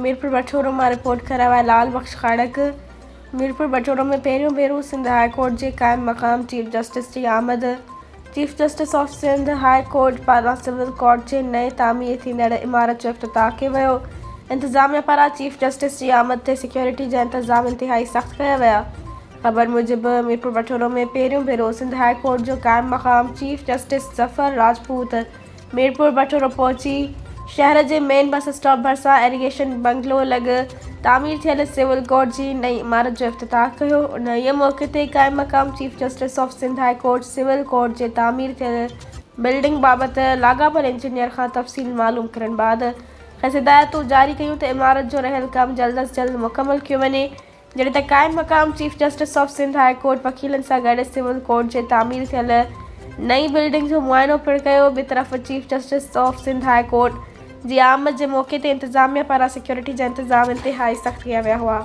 मीरपुर बटोरो मां रिपोर्ट करायो आहे लाल बख्श खड़क। मीरपुर बटोरो में पहिरियों भेरो सिंध हाई कोर्ट जे क़ाइम मक़ाम चीफ जस्टिस जी आमद। Chief justice of Sindh high court पारां सिविल कोर्ट जे नए तामीर थींदड़ इमारत जो इफ़्तिताह कयो वियो। इंतज़ामिया पारां चीफ जस्टिस जी आमद ते सिक्योरिटी जा इंतज़ाम इंतहाई सख़्त कया विया। ख़बर मूजिब मीरपुर बटोरो में पहिरियों भेरो सिंध हाई कोर्ट जो क़ाइम मक़ाम चीफ जस्टिस ज़फ़र राजपूत मीरपुर बटोरो पहुची। शहर जे मेन बस स्टॉप भरिसां एरीगेशन बंगलो लॻ तामीर थियल सिविल कोर्ट जी नई इमारत जो इफ़्तिताह कयो। उन मौक़े ते क़ाइम मक़ाम chief justice of Sindh high court civil court जे तामीर थियल बिल्डिंग बाबति लाॻापियल इंजीनियर खां तफ़सील मालूम करण बाद खेसि हिदायतूं जारी कयूं त इमारत जो रहियल कमु जल्द अज़ जल्द मुकमल कयो वञे। जॾहिं त क़ाइम मक़ाम chief justice of Sindh high court वकीलनि सां गॾु सिविल कोर्ट जे तामीर थियल नई बिल्डिंग जो मुआइनो पिणु कयो। ॿिए तरफ़ chief justice of Sindh high court जी आमद जे मौक़े ते इंतज़ामिया पारां सिक्योरिटी जा इंतज़ाम इंतहाई सख़्त कया विया हुआ।